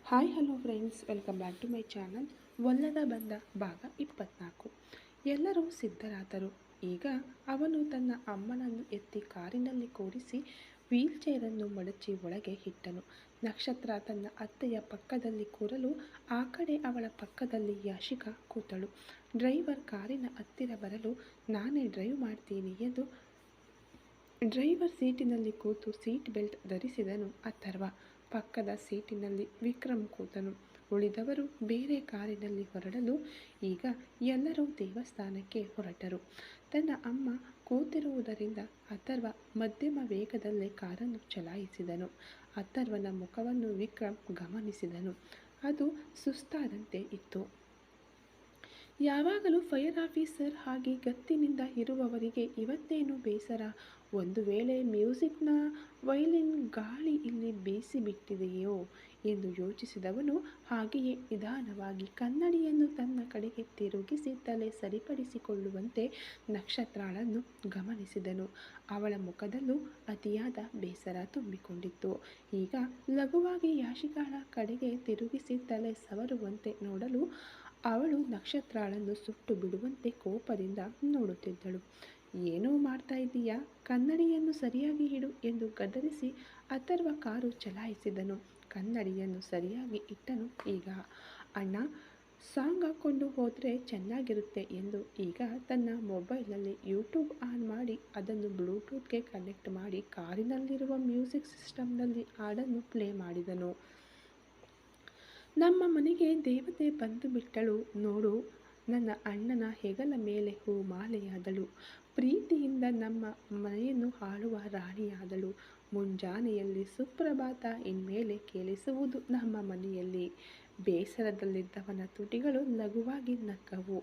Hi hello friends, welcome back to my channel. ಒಲ್ಲದ ಬಂದ ಭಾಗ 24. ಎಲ್ಲರೂ ಸಿದ್ಧರಾದರು. ಈಗ ಅವನು ತನ್ನ ಅಮ್ಮನನ್ನು ಎತ್ತಿ ಕಾರಿನಲ್ಲಿ ಕೂರಿಸಿ ವೀಲ್ ಚೇರನ್ನು ಮಡಚಿ ಒಳಗೆ ಇಟ್ಟನು. ನಕ್ಷತ್ರ ತನ್ನ ಅತ್ತೆಯ ಪಕ್ಕದಲ್ಲಿ ಕೂರಲು ಆ ಕಡೆ ಅವಳ ಪಕ್ಕದಲ್ಲಿ ಯಾಶಿಕಾ ಕೂತಳು. ಡ್ರೈವರ್ ಕಾರಿನ ಹತ್ತಿರ ಬರಲು ನಾನೇ ಡ್ರೈವ್ ಮಾಡ್ತೀನಿ ಎಂದು ಡ್ರೈವರ್ ಸೀಟಿನಲ್ಲಿ ಕೂತು ಸೀಟ್ ಬೆಲ್ಟ್ ಧರಿಸಿದನು ಅಥರ್ವ. ಪಕ್ಕದ ಸೀಟಿನಲ್ಲಿ ವಿಕ್ರಮ್ ಕೂತನು. ಉಳಿದವರು ಬೇರೆ ಕಾರಿನಲ್ಲಿ ಹೊರಡಲು ಈಗ ಎಲ್ಲರೂ ದೇವಸ್ಥಾನಕ್ಕೆ ಹೊರಟರು. ತನ್ನ ಅಮ್ಮ ಕೂತಿರುವುದರಿಂದ ಅಥರ್ವ ಮಧ್ಯಮ ವೇಗದಲ್ಲೇ ಕಾರನ್ನು ಚಲಾಯಿಸಿದನು. ಅಥರ್ವನ ಮುಖವನ್ನು ವಿಕ್ರಮ್ ಗಮನಿಸಿದನು. ಅದು ಸುಸ್ತಾದಂತೆ ಇತ್ತು. ಯಾವಾಗಲೂ ಫೈರ್ ಆಫೀಸರ್ ಆಗಿ ಗತ್ತಿನಿಂದ ಇರುವವರಿಗೆ ಇವತ್ತೇನು ಬೇಸರ? ಒಂದು ವೇಳೆ ಮ್ಯೂಸಿಕ್ನ ವಯಲಿನ್ ಗಾಳಿ ಇಲ್ಲಿ ಬೀಸಿಬಿಟ್ಟಿದೆಯೋ ಎಂದು ಯೋಚಿಸಿದವನು ಹಾಗೆಯೇ ನಿಧಾನವಾಗಿ ಕನ್ನಡಿಯನ್ನು ತನ್ನ ಕಡೆಗೆ ತಿರುಗಿಸಿ ತಲೆ ಸರಿಪಡಿಸಿಕೊಳ್ಳುವಂತೆ ನಕ್ಷತ್ರಾಳನ್ನು ಗಮನಿಸಿದನು. ಅವಳ ಮುಖದಲ್ಲೂ ಅತಿಯಾದ ಬೇಸರ ತುಂಬಿಕೊಂಡಿತ್ತು. ಈಗ ಲಘುವಾಗಿ ಯಾಶಿಕಾಳ ಕಡೆಗೆ ತಿರುಗಿಸಿ ತಲೆ ಸವರುವಂತೆ ನೋಡಲು ಅವಳು ನಕ್ಷತ್ರಾಳನ್ನು ಸುಟ್ಟು ಬಿಡುವಂತೆ ಕೋಪದಿಂದ ನೋಡುತ್ತಿದ್ದಳು. ಏನೋ ಮಾಡ್ತಾ ಇದ್ದೀಯಾ? ಕನ್ನಡಿಯನ್ನು ಸರಿಯಾಗಿ ಇಡು ಎಂದು ಗದರಿಸಿ ಅಥರ್ವ ಕಾರು ಚಲಾಯಿಸಿದನು. ಕನ್ನಡಿಯನ್ನು ಸರಿಯಾಗಿ ಇಟ್ಟನು. ಈಗ ಅಣ್ಣ, ಸಾಂಗ್ ಹಾಕ್ಕೊಂಡು ಹೋದರೆ ಚೆನ್ನಾಗಿರುತ್ತೆ ಎಂದು ಈಗ ತನ್ನ ಮೊಬೈಲ್ನಲ್ಲಿ ಯೂಟ್ಯೂಬ್ ಆನ್ ಮಾಡಿ ಅದನ್ನು ಬ್ಲೂಟೂತ್ಗೆ ಕನೆಕ್ಟ್ ಮಾಡಿ ಕಾರಿನಲ್ಲಿರುವ ಮ್ಯೂಸಿಕ್ ಸಿಸ್ಟಮ್ನಲ್ಲಿ ಹಾಡನ್ನು ಪ್ಲೇ ಮಾಡಿದನು. ನಮ್ಮ ಮನೆಗೆ ದೇವತೆ ಬಂದು ಬಿಟ್ಟಳು ನೋಡು. ನನ್ನ ಅಣ್ಣನ ಹೆಗಲ ಮೇಲೆ ಹೂಮಾಲೆಯಾದಳು. ಪ್ರೀತಿಯಿಂದ ನಮ್ಮ ಮನೆಯನ್ನು ಆಳುವ ರಾಣಿಯಾದಳು. ಮುಂಜಾನೆಯಲ್ಲಿ ಸುಪ್ರಭಾತ ಇನ್ಮೇಲೆ ಕೇಳಿಸುವುದು ನಮ್ಮ ಮನೆಯಲ್ಲಿ. ಬೇಸರದಲ್ಲಿದ್ದವನ ತುಟಿಗಳು ಲಘುವಾಗಿ ನಕ್ಕವು.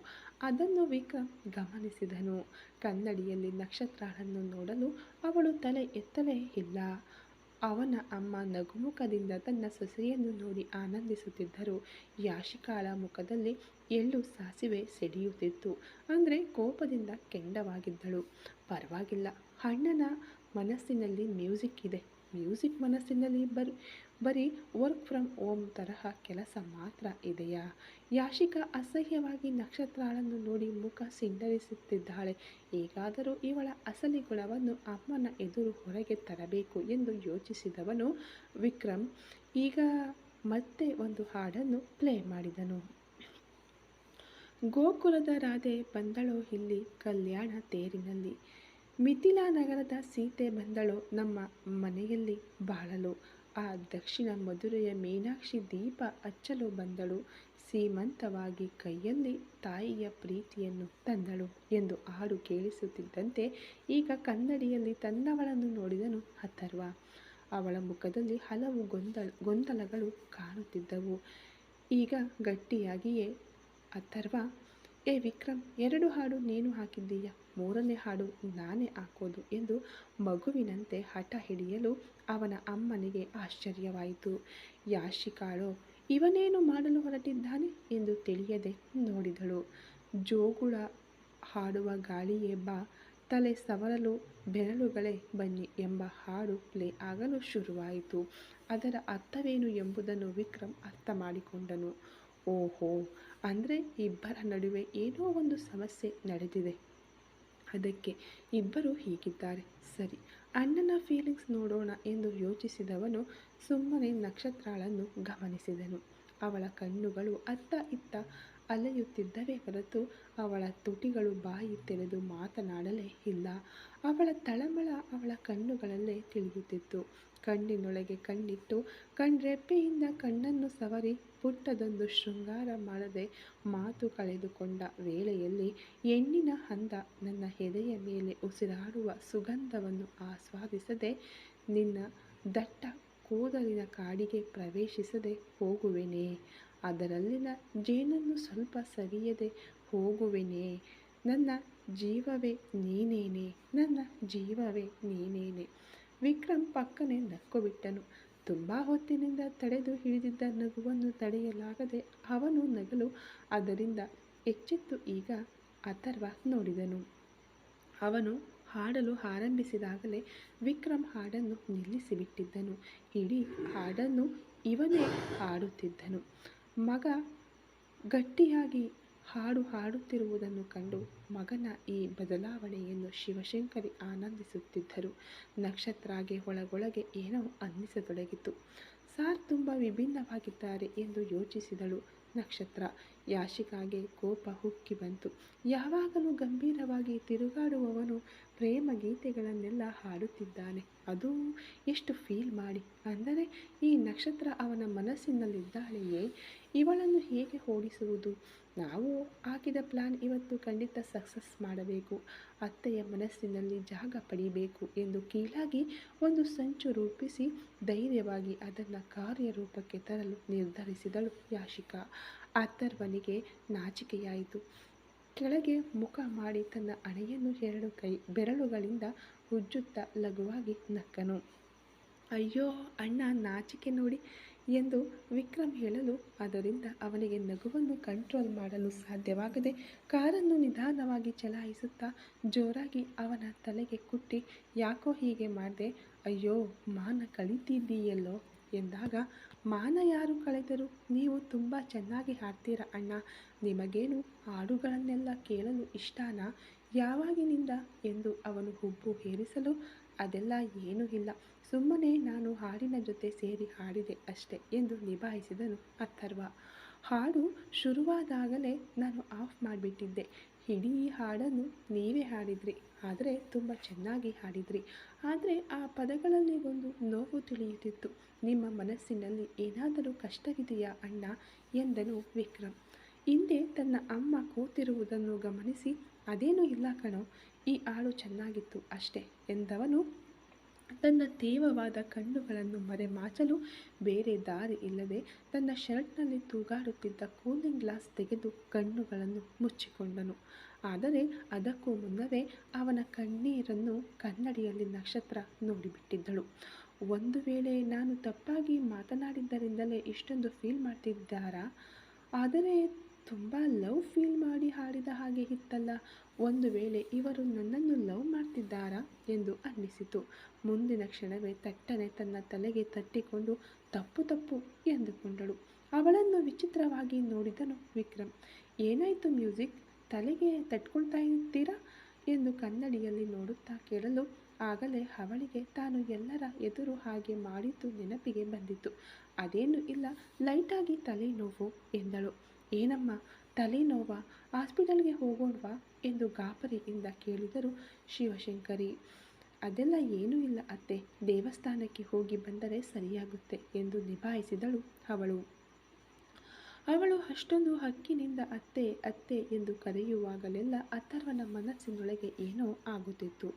ಅದನ್ನು ವಿಕ್ರಮ್ ಗಮನಿಸಿದನು. ಕನ್ನಡಿಯಲ್ಲಿ ನಕ್ಷತ್ರಾಳನ್ನು ನೋಡಲು ಅವಳು ತಲೆ ಎತ್ತಲೇ ಇಲ್ಲ. ಅವನ ಅಮ್ಮ ನಗುಮುಖದಿಂದ ತನ್ನ ಸೊಸೆಯನ್ನು ನೋಡಿ ಆನಂದಿಸುತ್ತಿದ್ದರು. ಯಾಶಿಕಾಳ ಮುಖದಲ್ಲಿ ಎಳ್ಳು ಸಾಸಿವೆ ಸಿಡಿಯುತ್ತಿತ್ತು. ಅಂದರೆ ಕೋಪದಿಂದ ಕೆಂಡವಾಗಿದ್ದಳು. ಪರವಾಗಿಲ್ಲ, ಅಣ್ಣನ ಮನಸ್ಸಿನಲ್ಲಿ ಮ್ಯೂಸಿಕ್ ಇದೆ. ಮ್ಯೂಸಿಕ್ ಮನಸ್ಸಿನಲ್ಲಿ ಬರೀ ವರ್ಕ್ ಫ್ರಮ್ ಹೋಮ್ ತರಹ ಕೆಲಸ ಮಾತ್ರ ಇದೆಯಾ? ಯಾಶಿಕಾ ಅಸಹ್ಯವಾಗಿ ನಕ್ಷತ್ರಾಳನ್ನು ನೋಡಿ ಮುಖ ಸಿಂಡರಿಸುತ್ತಿದ್ದಾಳೆ. ಹೇಗಾದರೂ ಇವಳ ಅಸಲಿ ಗುಣವನ್ನು ಅಮ್ಮನ ಎದುರು ಹೊರಗೆ ತರಬೇಕು ಎಂದು ಯೋಚಿಸಿದವನು ವಿಕ್ರಮ್ ಈಗ ಮತ್ತೆ ಒಂದು ಹಾಡನ್ನು ಪ್ಲೇ ಮಾಡಿದನು. ಗೋಕುಲದ ರಾಧೆ ಬಂದಳೋ ಇಲ್ಲಿ ಕಲ್ಯಾಣ ತೇರಿನಲ್ಲಿ. ಮಿಥಿಲಾ ನಗರದ ಸೀತೆ ಬಂದಳೋ ನಮ್ಮ ಮನೆಯಲ್ಲಿ ಬಾಳಲು. ಆ ದಕ್ಷಿಣ ಮಧುರೆಯ ಮೀನಾಕ್ಷಿ ದೀಪ ಹಚ್ಚಲು ಬಂದಳು. ಸೀಮಂತವಾಗಿ ಕೈಯಲ್ಲಿ ತಾಯಿಯ ಪ್ರೀತಿಯನ್ನು ತಂದಳು ಎಂದು ಹಾಡು ಕೇಳಿಸುತ್ತಿದ್ದಂತೆ ಈಗ ಕನ್ನಡಿಯಲ್ಲಿ ತನ್ನವಳನ್ನು ನೋಡಿದನು ಅಥರ್ವ. ಅವಳ ಮುಖದಲ್ಲಿ ಹಲವು ಗೊಂದಲಗಳು ಕಾಣುತ್ತಿದ್ದವು. ಈಗ ಗಟ್ಟಿಯಾಗಿಯೇ, ಅಥರ್ವ, ಏ ವಿಕ್ರಮ್, 2 ಹಾಡು ನೀನು ಹಾಕಿದ್ದೀಯ, 3ನೇ ಹಾಡು ನಾನೇ ಹಾಕೋದು ಎಂದು ಮಗುವಿನಂತೆ ಹಠ ಹಿಡಿಯಲು ಅವನ ಅಮ್ಮನಿಗೆ ಆಶ್ಚರ್ಯವಾಯಿತು. ಯಾಶಿಕಾಳೋ ಇವನೇನು ಮಾಡಲು ಹೊರಟಿದ್ದಾನೆ ಎಂದು ತಿಳಿಯದೆ ನೋಡಿದಳು. ಜೋಗುಳ ಹಾಡುವ ಗಾಳಿಯೇ ಬಾ, ತಲೆ ಸವರಲು ಬೆರಳುಗಳೇ ಬನ್ನಿ ಎಂಬ ಹಾಡು ಪ್ಲೇ ಆಗಲು ಶುರುವಾಯಿತು. ಅದರ ಅರ್ಥವೇನು ಎಂಬುದನ್ನು ವಿಕ್ರಮ್ ಅರ್ಥ ಮಾಡಿಕೊಂಡನು. ಓಹೋ, ಅಂದರೆ ಇಬ್ಬರ ನಡುವೆ ಏನೋ ಒಂದು ಸಮಸ್ಯೆ ನಡೆದಿದೆ. ಅದಕ್ಕೆ ಇಬ್ಬರು ಹೀಗಿದ್ದಾರೆ. ಸರಿ, ಅಣ್ಣನ ಫೀಲಿಂಗ್ಸ್ ನೋಡೋಣ ಎಂದು ಯೋಚಿಸಿದವನು ಸುಮ್ಮನೆ ನಕ್ಷತ್ರಾಳನ್ನು ಗಮನಿಸಿದನು. ಅವಳ ಕಣ್ಣುಗಳು ಅತ್ತ ಇತ್ತ ಅಲೆಯುತ್ತಿದ್ದವೇ ಹೊರತು ಅವಳ ತುಟಿಗಳು ಬಾಯಿ ತೆರೆದು ಮಾತನಾಡಲೇ ಇಲ್ಲ. ಅವಳ ತಳಮಳ ಅವಳ ಕಣ್ಣುಗಳಲ್ಲೇ ತಿಳಿಯುತ್ತಿತ್ತು. ಕಣ್ಣಿನೊಳಗೆ ಕಣ್ಣಿಟ್ಟು ಕಣ್ರೆಪ್ಪೆಯಿಂದ ಕಣ್ಣನ್ನು ಸವರಿ ಪುಟ್ಟದೊಂದು ಶೃಂಗಾರ ಮಾಡದೆ ಮಾತು ಕಳೆದುಕೊಂಡ ವೇಳೆಯಲ್ಲಿ ಹೆಣ್ಣಿನ ಅಂದ ನನ್ನ ಎದೆಯ ಮೇಲೆ ಉಸಿರಾಡುವ ಸುಗಂಧವನ್ನು ಆಸ್ವಾದಿಸದೆ ನಿನ್ನ ದಟ್ಟ ಕೂದಲಿನ ಕಾಡಿಗೆ ಪ್ರವೇಶಿಸದೆ ಹೋಗುವೆನೇ? ಅದರಲ್ಲಿನ ಜೇನನ್ನು ಸ್ವಲ್ಪ ಸವಿಯದೆ ಹೋಗುವೆನೇ? ನನ್ನ ಜೀವವೇ ನೀನೇನೆ, ನನ್ನ ಜೀವವೇ ನೀನೇನೆ. ವಿಕ್ರಮ್ ಪಕ್ಕನೆ ನಕ್ಕುಬಿಟ್ಟನು. ತುಂಬ ಹೊತ್ತಿನಿಂದ ತಡೆದು ಹಿಡಿದಿದ್ದ ನಗುವನ್ನು ತಡೆಯಲಾಗದೆ ಅವನು ನಗಲು ಅದರಿಂದ ಎಚ್ಚೆತ್ತು ಈಗ ಅಥರ್ವ ನೋಡಿದನು. ಅವನು ಹಾಡಲು ಆರಂಭಿಸಿದಾಗಲೇ ವಿಕ್ರಮ್ ಹಾಡನ್ನು ನಿಲ್ಲಿಸಿಬಿಟ್ಟಿದ್ದನು. ಇಡೀ ಹಾಡನ್ನು ಇವನೇ ಹಾಡುತ್ತಿದ್ದನು. ಮಗ ಗಟ್ಟಿಯಾಗಿ ಹಾಡು ಹಾಡುತ್ತಿರುವುದನ್ನು ಕಂಡು ಮಗನ ಈ ಬದಲಾವಣೆಯನ್ನು ಶಿವಶಂಕರಿ ಆನಂದಿಸುತ್ತಿದ್ದರು. ನಕ್ಷತ್ರಾಗೆ ಒಳಗೊಳಗೆ ಏನೋ ಅನ್ನಿಸತೊಡಗಿತು. ಸಾರ್ ತುಂಬ ವಿಭಿನ್ನವಾಗಿದ್ದಾರೆ ಎಂದು ಯೋಚಿಸಿದಳು ನಕ್ಷತ್ರ. ಯಾಶಿಕಾಗೆ ಕೋಪ ಉಕ್ಕಿ ಬಂತು. ಯಾವಾಗಲೂ ಗಂಭೀರವಾಗಿ ತಿರುಗಾಡುವವನು ಪ್ರೇಮ ಗೀತೆಗಳನ್ನೆಲ್ಲ ಹಾಡುತ್ತಿದ್ದಾನೆ, ಅದು ಎಷ್ಟು ಫೀಲ್ ಮಾಡಿ. ಅಂದರೆ ಈ ನಕ್ಷತ್ರ ಅವನ ಮನಸ್ಸಿನಲ್ಲಿದ್ದಾಳೆಯೇ? ಇವಳನ್ನು ಹೇಗೆ ಓಡಿಸುವುದು? ನಾವು ಹಾಕಿದ ಪ್ಲಾನ್ ಇವತ್ತು ಖಂಡಿತ ಸಕ್ಸಸ್ ಮಾಡಬೇಕು, ಅತ್ತೆಯ ಮನಸ್ಸಿನಲ್ಲಿ ಜಾಗ ಪಡಿಬೇಕು ಎಂದು ಕೀಳಾಗಿ ಒಂದು ಸಂಚು ರೂಪಿಸಿ ಧೈರ್ಯವಾಗಿ ಅದನ್ನು ಕಾರ್ಯರೂಪಕ್ಕೆ ತರಲು ನಿರ್ಧರಿಸಿದಳು ಯಾಶಿಕಾ. ಅಥರ್ವನಿಗೆ ನಾಚಿಕೆಯಾಯಿತು. ಕೆಳಗೆ ಮುಖ ಮಾಡಿ ತನ್ನ ಹಣೆಯನ್ನು 2 ಬೆರಳುಗಳಿಂದ ಉಜ್ಜುತ್ತಾ ಲಘುವಾಗಿ ನಕ್ಕನು. ಅಯ್ಯೋ ಅಣ್ಣ, ನಾಚಿಕೆ ನೋಡಿ ಎಂದು ವಿಕ್ರಮ್ ಹೇಳಲು ಅದರಿಂದ ಅವನಿಗೆ ನಗುವನ್ನು ಕಂಟ್ರೋಲ್ ಮಾಡಲು ಸಾಧ್ಯವಾಗದೆ ಕಾರನ್ನು ನಿಧಾನವಾಗಿ ಚಲಾಯಿಸುತ್ತಾ ಜೋರಾಗಿ ಅವನ ತಲೆಗೆ ಕುಟ್ಟಿ, ಯಾಕೋ ಹೀಗೆ ಮಾಡಿದೆ? ಅಯ್ಯೋ ಮಾನ ಕಳೀತಿದ್ದೀಯಲ್ಲೋ ಎಂದಾಗ, ಮಾನ ಯಾರು ಕಳೆದರು? ನೀವು ತುಂಬ ಚೆನ್ನಾಗಿ ಹಾಡ್ತೀರ ಅಣ್ಣ. ನಿಮಗೇನು ಹಾಡುಗಳನ್ನೆಲ್ಲ ಕೇಳಲು ಇಷ್ಟನಾ? ಯಾವಾಗಿನಿಂದ ಎಂದು ಅವನು ಹುಬ್ಬು ಏರಿಸಲು, ಅದೆಲ್ಲ ಏನೂ ಇಲ್ಲ, ಸುಮ್ಮನೆ ನಾನು ಹಾಡಿನ ಜೊತೆ ಸೇರಿ ಹಾಡಿದೆ ಅಷ್ಟೆ ಎಂದು ನಿಭಾಯಿಸಿದನು ಅಥರ್ವ. ಹಾಡು ಶುರುವಾದಾಗಲೇ ನಾನು ಆಫ್ ಮಾಡಿಬಿಟ್ಟಿದ್ದೆ. ಇಡೀ ಹಾಡನ್ನು ನೀವೇ ಹಾಡಿದ್ರಿ, ಆದರೆ ತುಂಬ ಚೆನ್ನಾಗಿ ಹಾಡಿದ್ರಿ. ಆದರೆ ಆ ಪದಗಳಲ್ಲಿ ಒಂದು ನೋವು ತಿಳಿಯುತ್ತಿತ್ತು. ನಿಮ್ಮ ಮನಸ್ಸಿನಲ್ಲಿ ಏನಾದರೂ ಕಷ್ಟವಿದೆಯಾ ಅಣ್ಣ ಎಂದನು ವಿಕ್ರಮ್. ಹಿಂದೆ ತನ್ನ ಅಮ್ಮ ಕೂತಿರುವುದನ್ನು ಗಮನಿಸಿ, ಅದೇನೂ ಇಲ್ಲ ಕಣೋ, ಈ ಹಾಡು ಚೆನ್ನಾಗಿತ್ತು ಅಷ್ಟೆ ಎಂದವನು ತನ್ನ ತೀವ್ರವಾದ ಕಣ್ಣುಗಳನ್ನು ಮರೆಮಾಚಲು ಬೇರೆ ದಾರಿ ಇಲ್ಲದೆ ತನ್ನ ಶರ್ಟ್ನಲ್ಲಿ ತೂಗಾಡುತ್ತಿದ್ದ ಕೂಲಿಂಗ್ ಗ್ಲಾಸ್ ತೆಗೆದು ಕಣ್ಣುಗಳನ್ನು ಮುಚ್ಚಿಕೊಂಡನು. ಆದರೆ ಅದಕ್ಕೂ ಮುನ್ನವೇ ಅವನ ಕಣ್ಣೀರನ್ನು ಕನ್ನಡಿಯಲ್ಲಿ ನಕ್ಷತ್ರ ನೋಡಿಬಿಟ್ಟಿದ್ದಳು. ಒಂದು ವೇಳೆ ನಾನು ತಪ್ಪಾಗಿ ಮಾತನಾಡಿದ್ದರಿಂದಲೇ ಇಷ್ಟೊಂದು ಫೀಲ್ ಮಾಡ್ತಿದ್ದಾರಾ? ಆದರೆ ತುಂಬ ಲವ್ ಫೀಲ್ ಮಾಡಿ ಹಾಡಿದ ಹಾಗೆ ಇತ್ತಲ್ಲ. ಒಂದು ವೇಳೆ ಇವರು ನನ್ನನ್ನು ಲವ್ ಮಾಡ್ತಿದ್ದಾರಾ ಎಂದು ಅನ್ನಿಸಿತು. ಮುಂದಿನ ಕ್ಷಣವೇ ತಟ್ಟನೆ ತನ್ನ ತಲೆಗೆ ತಟ್ಟಿಕೊಂಡು ತಪ್ಪು ಎಂದುಕೊಂಡಳು. ಅವಳನ್ನು ವಿಚಿತ್ರವಾಗಿ ನೋಡಿದನು ವಿಕ್ರಮ್. ಏನಾಯಿತು ಮ್ಯೂಸಿಕ್, ತಲೆಗೆ ತಟ್ಕೊಳ್ತಾ ಇದ್ದೀರಾ ಎಂದು ಕನ್ನಡಿಯಲ್ಲಿ ನೋಡುತ್ತಾ ಕೇಳಲು, ಆಗಲೇ ಅವಳಿಗೆ ತಾನು ಎಲ್ಲರ ಎದುರು ಹಾಗೆ ಮಾಡಿದ್ದು ನೆನಪಿಗೆ ಬಂದಿತು. ಅದೇನೂ ಇಲ್ಲ, ಲೈಟಾಗಿ ತಲೆನೋವು ಎಂದಳು. ಏನಮ್ಮ ತಲೆನೋವಾ? ಹಾಸ್ಪಿಟಲ್ಗೆ ಹೋಗೋಣವಾ ಎಂದು ಗಾಬರಿಯಿಂದ ಕೇಳಿದರು ಶಿವಶಂಕರಿ. ಅದೆಲ್ಲ ಏನೂ ಇಲ್ಲ ಅತ್ತೆ, ದೇವಸ್ಥಾನಕ್ಕೆ ಹೋಗಿ ಬಂದರೆ ಸರಿಯಾಗುತ್ತೆ ಎಂದು ನಿಭಾಯಿಸಿದಳು ಅವಳು. ಅವಳು ಅಷ್ಟೊಂದು ಹಕ್ಕಿನಿಂದ ಅತ್ತೆ ಅತ್ತೆ ಎಂದು ಕರೆಯುವಾಗಲೆಲ್ಲ ಅಥರ್ವನ ಮನಸ್ಸಿನೊಳಗೆ ಏನೋ ಆಗುತ್ತಿತ್ತು.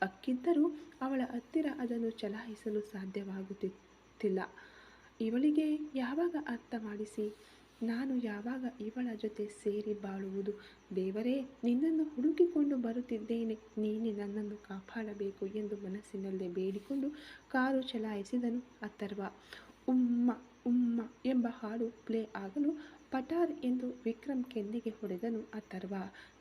ಹಕ್ಕಿದ್ದರೂ ಅವಳ ಹತ್ತಿರ ಅದನ್ನು ಚಲಾಯಿಸಲು ಸಾಧ್ಯವಾಗುತ್ತಿಲ್ಲ. ಇವಳಿಗೆ ಯಾವಾಗ ಅರ್ಥ ಮಾಡಿಸಿ ನಾನು ಯಾವಾಗ ಇವಳ ಜೊತೆ ಸೇರಿ ಬಾಳುವುದು? ದೇವರೇ, ನಿನ್ನನ್ನು ಹುಡುಕಿಕೊಂಡು ಬರುತ್ತಿದ್ದೇನೆ, ನೀನೇ ನನ್ನನ್ನು ಕಾಪಾಡಬೇಕು ಎಂದು ಮನಸ್ಸಿನಲ್ಲೇ ಬೇಡಿಕೊಂಡು ಕಾರು ಚಲಾಯಿಸಿದನು ಅಥರ್ವ. ಉಮ್ಮ ಉಮ್ಮ ಎಂಬ ಹಾಡು ಪ್ಲೇ ಆಗಲು ಪಟಾರ್ ಎಂದು ವಿಕ್ರಮ್ ಕೆನ್ನೆಗೆ ಹೊಡೆದನು ಅಥರ್ವ.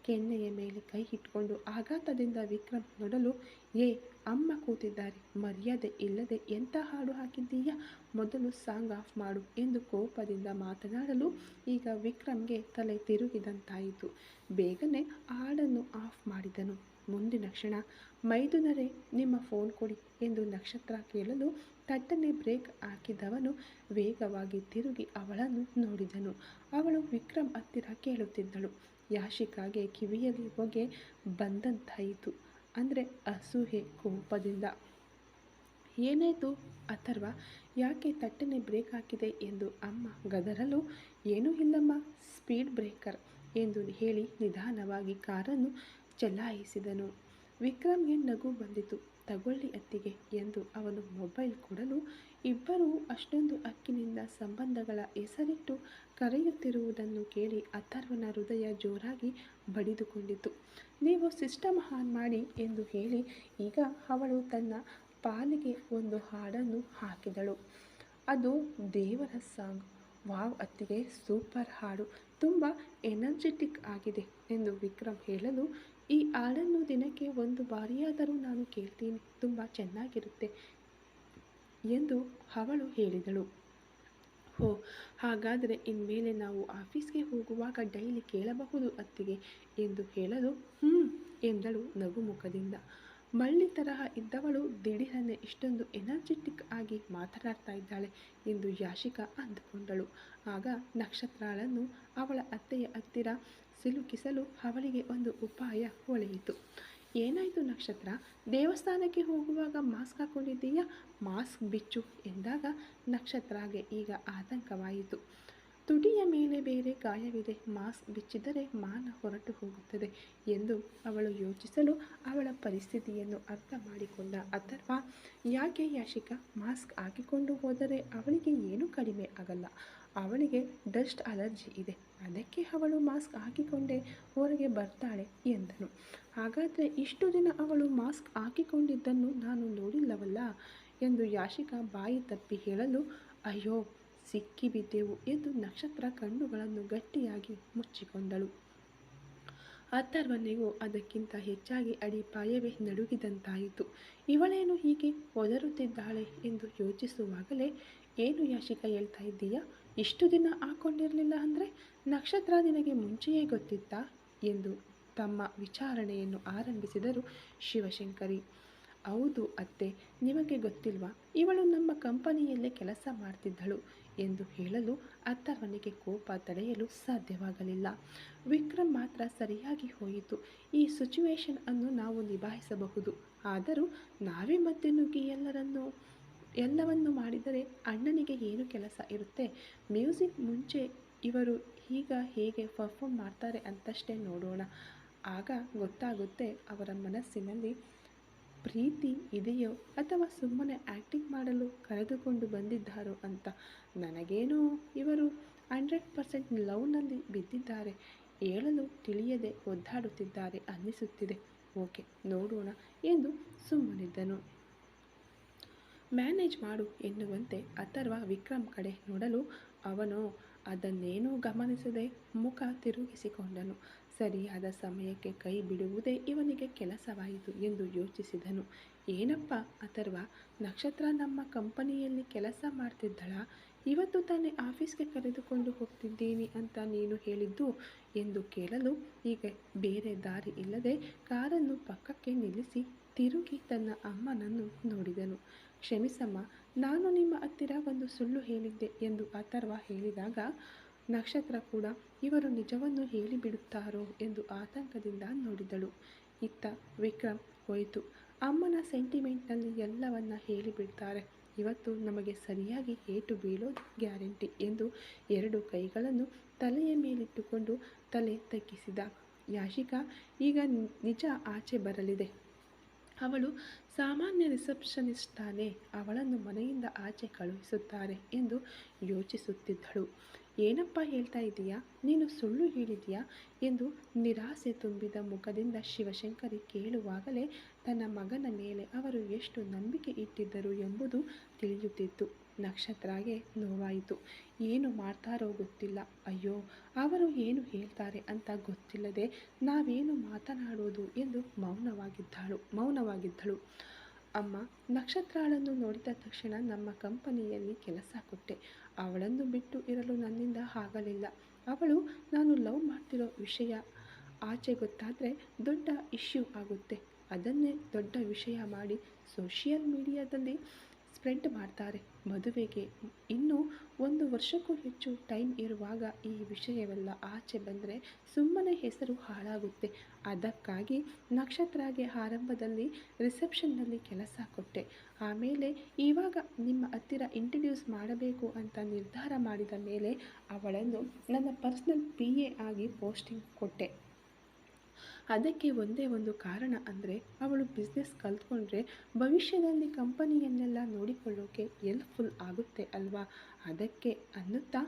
ಕೆನ್ನೆಯ ಮೇಲೆ ಕೈ ಇಟ್ಕೊಂಡು ಆಘಾತದಿಂದ ವಿಕ್ರಮ್ ನೋಡಲು, ಏ ಅಮ್ಮ ಕೂತಿದ್ದಾರೆ, ಮರ್ಯಾದೆ ಇಲ್ಲದೆ ಎಂಥ ಹಾಡು ಹಾಕಿದ್ದೀಯಾ, ಮೊದಲು ಸಾಂಗ್ ಆಫ್ ಮಾಡು ಎಂದು ಕೋಪದಿಂದ ಮಾತನಾಡಲು ಈಗ ವಿಕ್ರಮ್ಗೆ ತಲೆ ತಿರುಗಿದಂತಾಯಿತು. ಬೇಗನೆ ಹಾಡನ್ನು ಆಫ್ ಮಾಡಿದನು. ಮುಂದಿನ ಕ್ಷಣ, ಮೈದುನರೇ ನಿಮ್ಮ ಫೋನ್ ಕೊಡಿ ಎಂದು ನಕ್ಷತ್ರ ಕೇಳಲು ತಟ್ಟನೆ ಬ್ರೇಕ್ ಹಾಕಿದವನು ವೇಗವಾಗಿ ತಿರುಗಿ ಅವಳನ್ನು ನೋಡಿದನು. ಅವಳು ವಿಕ್ರಮ್ ಹತ್ತಿರ ಕೇಳುತ್ತಿದ್ದಳು. ಯಾಶಿಕಾಗೆ ಕಿವಿಯಲ್ಲಿ ಹೊಗೆ ಬಂದಂತಾಯಿತು. ಅಂದರೆ ಅಸೂಹೆ, ಕೋಪದಿಂದ. ಏನಾಯಿತು ಅಥರ್ವ, ಯಾಕೆ ತಟ್ಟನೆ ಬ್ರೇಕ್ ಹಾಕಿದೆ ಎಂದು ಅಮ್ಮ ಗದರಲು, ಏನೂ ಇಲ್ಲಮ್ಮ, ಸ್ಪೀಡ್ ಬ್ರೇಕರ್ ಎಂದು ಹೇಳಿ ನಿಧಾನವಾಗಿ ಕಾರನ್ನು ಚಲಾಯಿಸಿದನು. ವಿಕ್ರಮ್ಗೆ ನಗು ಬಂದಿತು. ತಗೊಳ್ಳಿ ಅತ್ತಿಗೆ ಎಂದು ಅವನು ಮೊಬೈಲ್ ಕೊಡಲು ಇಬ್ಬರೂ ಅಷ್ಟೊಂದು ಹಕ್ಕಿನಿಂದ ಸಂಬಂಧಗಳ ಹೆಸರಿಟ್ಟು ಕರೆಯುತ್ತಿರುವುದನ್ನು ಕೇಳಿ ಅಥರ್ವನ ಹೃದಯ ಜೋರಾಗಿ ಬಡಿದುಕೊಂಡಿತು. ನೀವು ಸಿಸ್ಟಮ್ ಆನ್ ಮಾಡಿ ಎಂದು ಹೇಳಿ ಈಗ ಅವಳು ತನ್ನ ಪಾಲಿಗೆ ಒಂದು ಹಾಡನ್ನು ಹಾಕಿದಳು. ಅದು ದೇವರ ಸಾಂಗ್. ವಾವ್ ಅತ್ತಿಗೆ, ಸೂಪರ್ ಹಾಡು, ತುಂಬ ಎನರ್ಜೆಟಿಕ್ ಆಗಿದೆ ಎಂದು ವಿಕ್ರಮ್ ಹೇಳಲು, ಈ ಹಾಡನ್ನು ದಿನಕ್ಕೆ 1 ಬಾರಿಯಾದರೂ ನಾನು ಕೇಳ್ತೀನಿ, ತುಂಬ ಚೆನ್ನಾಗಿರುತ್ತೆ ಎಂದು ಅವಳು ಹೇಳಿದಳು. ಓಹ್! ಹಾಗಾದರೆ ಇನ್ಮೇಲೆ ನಾವು ಆಫೀಸ್‌ಗೆ ಹೋಗುವಾಗ ಡೈಲಿ ಕೇಳಬಹುದು ಅತ್ತಿಗೆ ಎಂದು ಹೇಳಲು ಎಂದಳು ನಗುಮುಖದಿಂದ. ಮಳ್ಳಿ ತರಹ ಇದ್ದವಳು ದಿಢೀರನೆ ಇಷ್ಟೊಂದು ಎನರ್ಜಿಟಿಕ್ ಆಗಿ ಮಾತನಾಡ್ತಾ ಇದ್ದಾಳೆ ಎಂದು ಯಾಶಿಕಾ ಅಂದುಕೊಂಡಳು. ಆಗ ನಕ್ಷತ್ರಾಳನ್ನು ಅವಳ ಅತ್ತೆಯ ಹತ್ತಿರ ಸಿಲುಕಿಸಲು ಅವಳಿಗೆ ಒಂದು ಉಪಾಯ ಹೊಳೆಯಿತು. ಏನಾಯಿತು ನಕ್ಷತ್ರ? ದೇವಸ್ಥಾನಕ್ಕೆ ಹೋಗುವಾಗ ಮಾಸ್ಕ್ ಹಾಕ್ಕೊಂಡಿದ್ದೀಯಾ? ಮಾಸ್ಕ್ ಬಿಚ್ಚು ಎಂದಾಗ ನಕ್ಷತ್ರಾಗೆ ಈಗ ಆತಂಕವಾಯಿತು. ತುಟಿಯ ಮೇಲೆ ಬೇರೆ ಗಾಯವಿದೆ, ಮಾಸ್ಕ್ ಬಿಚ್ಚಿದರೆ ಮಾನ ಹೊರಟು ಹೋಗುತ್ತದೆ ಎಂದು ಅವಳು ಯೋಚಿಸಲು ಅವಳ ಪರಿಸ್ಥಿತಿಯನ್ನು ಅರ್ಥ ಮಾಡಿಕೊಂಡ ಅಥರ್ವ, ಯಾಕೆ ಯಾಶಿಕಾ? ಮಾಸ್ಕ್ ಹಾಕಿಕೊಂಡು ಹೋದರೆ ಅವಳಿಗೆ ಏನೂ ಕಡಿಮೆ ಆಗಲ್ಲ. ಅವಳಿಗೆ ಡಸ್ಟ್ ಅಲರ್ಜಿ ಇದೆ, ಅದಕ್ಕೆ ಅವಳು ಮಾಸ್ಕ್ ಹಾಕಿಕೊಂಡೇ ಹೊರಗೆ ಬರ್ತಾಳೆ ಎಂದನು. ಹಾಗಾದರೆ ಇಷ್ಟು ದಿನ ಅವಳು ಮಾಸ್ಕ್ ಹಾಕಿಕೊಂಡಿದ್ದನ್ನು ನಾನು ನೋಡಿಲ್ಲವಲ್ಲ ಎಂದು ಯಾಶಿಕಾ ಬಾಯಿ ತಪ್ಪಿ ಹೇಳಲು, ಅಯ್ಯೋ ಸಿಕ್ಕಿಬಿದ್ದೆವು ಎಂದು ನಕ್ಷತ್ರ ಕಣ್ಣುಗಳನ್ನು ಗಟ್ಟಿಯಾಗಿ ಮುಚ್ಚಿಕೊಂಡಳು. ಅಥರ್ವನಿಗೂ ಅದಕ್ಕಿಂತ ಹೆಚ್ಚಾಗಿ ಅಡಿಪಾಯವೇ ನಡುಗಿದಂತಾಯಿತು. ಇವಳೇನು ಹೀಗೆ ಒದರುತ್ತಿದ್ದಾಳೆ ಎಂದು ಯೋಚಿಸುವಾಗಲೇ, ಏನು ಯಾಶಿಕಾ ಹೇಳ್ತಾ ಇದ್ದೀಯಾ? ಇಷ್ಟು ದಿನ ಹಾಕ್ಕೊಂಡಿರಲಿಲ್ಲ ಅಂದರೆ ನಕ್ಷತ್ರ ನಿನಗೆ ಮುಂಚೆಯೇ ಗೊತ್ತಿತ್ತಾ ಎಂದು ತಮ್ಮ ವಿಚಾರಣೆಯನ್ನು ಆರಂಭಿಸಿದರು ಶಿವಶಂಕರಿ. ಹೌದು ಅತ್ತೆ, ನಿಮಗೆ ಗೊತ್ತಿಲ್ವಾ? ಇವಳು ನಮ್ಮ ಕಂಪನಿಯಲ್ಲೇ ಕೆಲಸ ಮಾಡ್ತಿದ್ದಳು ಎಂದು ಹೇಳಲು ಅಥರ್ವನಿಗೆ ಕೋಪ ತಡೆಯಲು ಸಾಧ್ಯವಾಗಲಿಲ್ಲ. ವಿಕ್ರಮ್ ಮಾತ್ರ ಸರಿಯಾಗಿ ಹೋಯಿತು. ಈ ಸಿಚುವೇಶನ್ ಅನ್ನು ನಾವು ನಿಭಾಯಿಸಬಹುದು. ಆದರೂ ನಾವೇ ಮಧ್ಯೆ ನುಗ್ಗಿ ಎಲ್ಲವನ್ನು ಮಾಡಿದರೆ ಅಣ್ಣನಿಗೆ ಏನು ಕೆಲಸ ಇರುತ್ತೆ? ಮ್ಯೂಸಿಕ್ ಮುಂಚೆ ಇವರು ಈಗ ಹೇಗೆ ಪರ್ಫಾರ್ಮ್ ಮಾಡ್ತಾರೆ ಅಂತಷ್ಟೇ ನೋಡೋಣ. ಆಗ ಗೊತ್ತಾಗುತ್ತೆ ಅವರ ಮನಸ್ಸಿನಲ್ಲಿ ಪ್ರೀತಿ ಇದೆಯೋ ಅಥವಾ ಸುಮ್ಮನೆ ಆ್ಯಕ್ಟಿಂಗ್ ಮಾಡಲು ಕರೆದುಕೊಂಡು ಬಂದಿದ್ದಾರೋ ಅಂತ. ನನಗೇನೋ ಇವರು 100% ಲವ್ನಲ್ಲಿ ಬಿದ್ದಿದ್ದಾರೆ, ಹೇಳಲು ತಿಳಿಯದೆ ಒದ್ದಾಡುತ್ತಿದ್ದಾರೆ ಅನ್ನಿಸುತ್ತಿದೆ. ಓಕೆ, ನೋಡೋಣ ಎಂದು ಸುಮ್ಮನಿದ್ದನು. ಮ್ಯಾನೇಜ್ ಮಾಡು ಎನ್ನುವಂತೆ ಅಥರ್ವ ವಿಕ್ರಮ್ ಕಡೆ ನೋಡಲು ಅವನು ಅದನ್ನೇನೂ ಗಮನಿಸದೆ ಮುಖ ತಿರುಗಿಸಿಕೊಂಡನು. ಸರಿಯಾದ ಸಮಯಕ್ಕೆ ಕೈ ಬಿಡುವುದೇ ಇವನಿಗೆ ಕೆಲಸವಾಯಿತು ಎಂದು ಯೋಚಿಸಿದನು. ಏನಪ್ಪ ಅಥರ್ವ, ನಕ್ಷತ್ರ ನಮ್ಮ ಕಂಪನಿಯಲ್ಲಿ ಕೆಲಸ ಮಾಡ್ತಿದ್ದಳಾ? ಇವತ್ತು ತಾನೇ ಆಫೀಸ್ಗೆ ಕರೆದುಕೊಂಡು ಹೋಗ್ತಿದ್ದೀನಿ ಅಂತ ನೀನು ಹೇಳಿದ್ದು ಎಂದು ಕೇಳಲು, ಈಗ ಬೇರೆ ದಾರಿ ಇಲ್ಲದೆ ಕಾರನ್ನು ಪಕ್ಕಕ್ಕೆ ನಿಲ್ಲಿಸಿ ತಿರುಗಿ ತನ್ನ ಅಮ್ಮನನ್ನು ನೋಡಿದನು. ಕ್ಷಮಿಸಮ್ಮ, ನಾನು ನಿಮ್ಮ ಹತ್ತಿರ ಒಂದು ಸುಳ್ಳು ಹೇಳಿದ್ದೆ ಎಂದು ಅಥರ್ವ ಹೇಳಿದಾಗ ನಕ್ಷತ್ರ ಕೂಡ ಇವರು ನಿಜವನ್ನು ಹೇಳಿಬಿಡುತ್ತಾರೋ ಎಂದು ಆತಂಕದಿಂದ ನೋಡಿದಳು. ಇತ್ತ ವಿಕ್ರಮ್ ಹೋಯಿತು. ಅಮ್ಮನ ಸೆಂಟಿಮೆಂಟ್ನಲ್ಲಿ ಎಲ್ಲವನ್ನ ಹೇಳಿಬಿಡ್ತಾರೆ, ಇವತ್ತು ನಮಗೆ ಸರಿಯಾಗಿ ಏಟು ಬೀಳೋದು ಗ್ಯಾರಂಟಿ ಎಂದು 2 ಕೈಗಳನ್ನು ತಲೆಯ ಮೇಲಿಟ್ಟುಕೊಂಡು ತಲೆ ತಗ್ಗಿಸಿದ. ಯಾಶಿಕಾ ಈಗ ನಿಜ ಆಚೆ ಬರಲಿದೆ. ಅವಳು ಸಾಮಾನ್ಯ ರಿಸೆಪ್ಷನಿಸ್ಟ್ ತಾನೇ, ಅವಳನ್ನು ಮನೆಯಿಂದ ಆಚೆ ಕಳುಹಿಸುತ್ತಾರೆ ಎಂದು ಯೋಚಿಸುತ್ತಿದ್ದಳು. ಏನಪ್ಪ ಹೇಳ್ತಾ ಇದ್ದೀಯಾ? ನೀನು ಸುಳ್ಳು ಹೇಳಿದೀಯಾ ಎಂದು ನಿರಾಸೆ ತುಂಬಿದ ಮುಖದಿಂದ ಶಿವಶಂಕರಿ ಕೇಳುವಾಗಲೇ ತನ್ನ ಮಗನ ಮೇಲೆ ಅವರು ಎಷ್ಟು ನಂಬಿಕೆ ಇಟ್ಟಿದ್ದರು ಎಂಬುದು ತಿಳಿಯುತ್ತಿತ್ತು. ನಕ್ಷತ್ರಾಗೆ ನೋವಾಯಿತು. ಏನು ಮಾಡ್ತಾರೋ ಗೊತ್ತಿಲ್ಲ. ಅಯ್ಯೋ, ಅವರು ಏನು ಹೇಳ್ತಾರೆ ಅಂತ ಗೊತ್ತಿಲ್ಲದೆ ನಾವೇನು ಮಾತನಾಡೋದು ಎಂದು ಮೌನವಾಗಿದ್ದಳು. ಅಮ್ಮ, ನಕ್ಷತ್ರಾಳನ್ನು ನೋಡಿದ ತಕ್ಷಣ ನಮ್ಮ ಕಂಪನಿಯಲ್ಲಿ ಕೆಲಸ ಕೊಟ್ಟೆ. ಅವಳನ್ನು ಬಿಟ್ಟು ಇರಲು ನನ್ನಿಂದ ಆಗಲಿಲ್ಲ. ಅವಳು ನಾನು ಲವ್ ಮಾಡ್ತಿರೋ ವಿಷಯ ಆಚೆ ಗೊತ್ತಾದರೆ ದೊಡ್ಡ ಇಶ್ಯೂ ಆಗುತ್ತೆ. ಅದನ್ನೇ ದೊಡ್ಡ ವಿಷಯ ಮಾಡಿ ಸೋಷಿಯಲ್ ಮೀಡಿಯಾದಲ್ಲಿ ಸ್ಪ್ರೆಡ್ ಮಾಡ್ತಾರೆ. ಮದುವೆಗೆ ಇನ್ನೂ 1 ವರ್ಷಕ್ಕೂ ಹೆಚ್ಚು ಟೈಮ್ ಇರುವಾಗ ಈ ವಿಷಯವೆಲ್ಲ ಆಚೆ ಬಂದರೆ ಸುಮ್ಮನೆ ಹೆಸರು ಹಾಳಾಗುತ್ತೆ. ಅದಕ್ಕಾಗಿ ನಕ್ಷತ್ರಾಗೆ ಆರಂಭದಲ್ಲಿ ರಿಸೆಪ್ಷನ್ನಲ್ಲಿ ಕೆಲಸ ಕೊಟ್ಟೆ. ಆಮೇಲೆ ಇವಾಗ ನಿಮ್ಮ ಹತ್ತಿರ ಇಂಟ್ರಡ್ಯೂಸ್ ಮಾಡಬೇಕು ಅಂತ ನಿರ್ಧಾರ ಮಾಡಿದ ಮೇಲೆ ಅವಳನ್ನು ನನ್ನ ಪರ್ಸ್ನಲ್ PA ಆಗಿ ಪೋಸ್ಟಿಂಗ್ ಕೊಟ್ಟೆ. ಅದಕ್ಕೆ ಒಂದೇ ಒಂದು ಕಾರಣ ಅಂದರೆ ಅವಳು ಬಿಸ್ನೆಸ್ ಕಲ್ತ್ಕೊಂಡ್ರೆ ಭವಿಷ್ಯದಲ್ಲಿ ಕಂಪನಿಯನ್ನೆಲ್ಲ ನೋಡಿಕೊಳ್ಳೋಕೆ ಹೆಲ್ಪ್ಫುಲ್ ಆಗುತ್ತೆ ಅಲ್ವಾ, ಅದಕ್ಕೆ ಅನ್ನುತ್ತಾ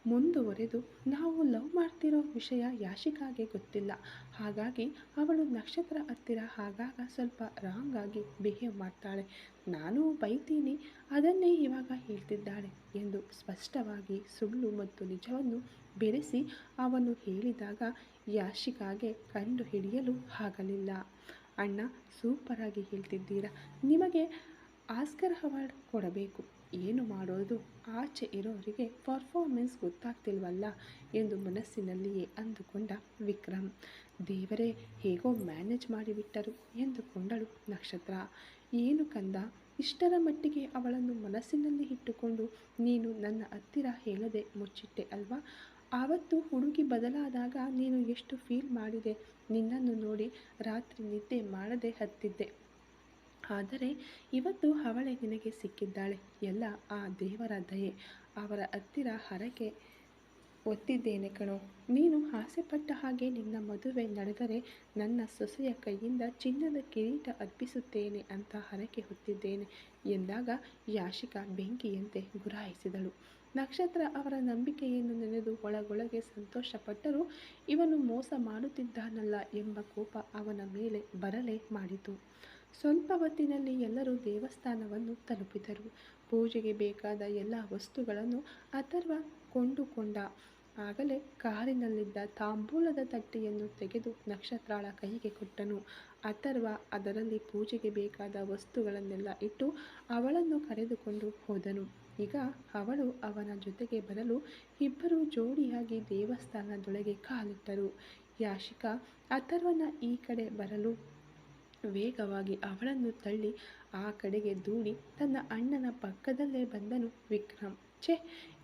ಮುಂದುವರೆದು, ನಾವು ಲವ್ ಮಾಡ್ತಿರೋ ವಿಷಯ ಯಾಶಿಕಾಗೆ ಗೊತ್ತಿಲ್ಲ. ಹಾಗಾಗಿ ಅವಳು ನಕ್ಷತ್ರ ಹತ್ತಿರ ಆಗಾಗ ಸ್ವಲ್ಪ ರಾಂಗ್ ಆಗಿ ಬಿಹೇವ್ ಮಾಡ್ತಾಳೆ. ನಾನು ಬೈತೀನಿ, ಅದನ್ನೇ ಇವಾಗ ಹೇಳ್ತಿದ್ದಾಳೆ ಎಂದು ಸ್ಪಷ್ಟವಾಗಿ ಸುಳ್ಳು ಮತ್ತು ನಿಜವನ್ನು ಬೆರೆಸಿ ಅವನು ಹೇಳಿದಾಗ ಯಾಶಿಕಾಗೆ ಕಂಡು ಹಿಡಿಯಲು ಆಗಲಿಲ್ಲ. ಅಣ್ಣ, ಸೂಪರಾಗಿ ಹೇಳ್ತಿದ್ದೀರಾ, ನಿಮಗೆ ಆಸ್ಕರ್ ಅವಾರ್ಡ್ ಕೊಡಬೇಕು ಏನು ಮಾಡೋದು, ಆಚೆ ಇರೋರಿಗೆ ಪರ್ಫಾರ್ಮೆನ್ಸ್ ಗೊತ್ತಾಗ್ತಿಲ್ವಲ್ಲ ಎಂದು ಮನಸ್ಸಿನಲ್ಲಿಯೇ ಅಂದುಕೊಂಡ ವಿಕ್ರಮ್. ದೇವರೇ, ಹೇಗೋ ಮ್ಯಾನೇಜ್ ಮಾಡಿಬಿಟ್ಟರು ಎಂದುಕೊಂಡಳು ನಕ್ಷತ್ರ. ಏನು ಕಂದ, ಇಷ್ಟರ ಮಟ್ಟಿಗೆ ಅವಳನ್ನು ಮನಸ್ಸಿನಲ್ಲಿ ಇಟ್ಟುಕೊಂಡು ನೀನು ನನ್ನ ಹತ್ತಿರ ಹೇಳದೆ ಮುಚ್ಚಿಟ್ಟೆ ಅಲ್ವಾ? ಆವತ್ತು ಹುಡುಗಿ ಬದಲಾದಾಗ ನೀನು ಎಷ್ಟು ಫೀಲ್ ಮಾಡಿದೆ. ನಿನ್ನನ್ನು ನೋಡಿ ರಾತ್ರಿ ನಿದ್ದೆ ಮಾಡದೆ ಹತ್ತಿದ್ದೆ. ಆದರೆ ಇವತ್ತು ಅವಳೇ ನಿನಗೆ ಸಿಕ್ಕಿದ್ದಾಳೆ. ಎಲ್ಲ ಆ ದೇವರ ದಯೆ. ಅವರ ಹತ್ತಿರ ಹರಕೆ ಒತ್ತಿದ್ದೇನೆ ಕಣೋ. ನೀನು ಆಸೆಪಟ್ಟ ಹಾಗೆ ನಿನ್ನ ಮದುವೆ ನಡೆದರೆ ನನ್ನ ಸೊಸೆಯ ಕೈಯಿಂದ ಚಿನ್ನದ ಕಿರೀಟ ಅರ್ಪಿಸುತ್ತೇನೆ ಅಂತ ಹರಕೆ ಹೊತ್ತಿದ್ದೇನೆ ಎಂದಾಗ ಯಾಶಿಕಾ ಬೆಂಕಿಯಂತೆ ಗುರಾಯಿಸಿದಳು. ನಕ್ಷತ್ರ ಅವರ ನಂಬಿಕೆಯನ್ನು ನೆನೆದು ಒಳಗೊಳಗೆ ಸಂತೋಷಪಟ್ಟರೂ ಇವನು ಮೋಸ ಮಾಡುತ್ತಿದ್ದಾನಲ್ಲ ಎಂಬ ಕೋಪ ಅವನ ಮೇಲೆ ಬರಲೇ ಮಾಡಿತು. ಸ್ವಲ್ಪ ಹೊತ್ತಿನಲ್ಲಿ ಎಲ್ಲರೂ ದೇವಸ್ಥಾನವನ್ನು ತಲುಪಿದರು. ಪೂಜೆಗೆ ಬೇಕಾದ ಎಲ್ಲ ವಸ್ತುಗಳನ್ನು ಅಥರ್ವ ಕೊಂಡುಕೊಂಡ. ಆಗಲೇ ಕಾರಿನಲ್ಲಿದ್ದ ತಾಂಬೂಲದ ತಟ್ಟೆಯನ್ನು ತೆಗೆದು ನಕ್ಷತ್ರಾಳ ಕೈಗೆ ಕೊಟ್ಟನು. ಅಥರ್ವ ಅದರಲ್ಲಿ ಪೂಜೆಗೆ ಬೇಕಾದ ವಸ್ತುಗಳನ್ನೆಲ್ಲ ಇಟ್ಟು ಅವಳನ್ನು ಕರೆದುಕೊಂಡು ಹೋದನು. ಈಗ ಅವಳು ಅವನ ಜೊತೆಗೆ ಬರಲು ಇಬ್ಬರು ಜೋಡಿಯಾಗಿ ದೇವಸ್ಥಾನದೊಳಗೆ ಕಾಲಿಟ್ಟರು. ಯಾಶಿಕಾ ಅಥರ್ವನ ಈ ಕಡೆ ಬರಲು ವೇಗವಾಗಿ ಅವಳನ್ನು ತಳ್ಳಿ ಆ ಕಡೆಗೆ ದೂಡಿ ತನ್ನ ಅಣ್ಣನ ಪಕ್ಕದಲ್ಲೇ ಬಂದನು ವಿಕ್ರಮ್. ಛೆ,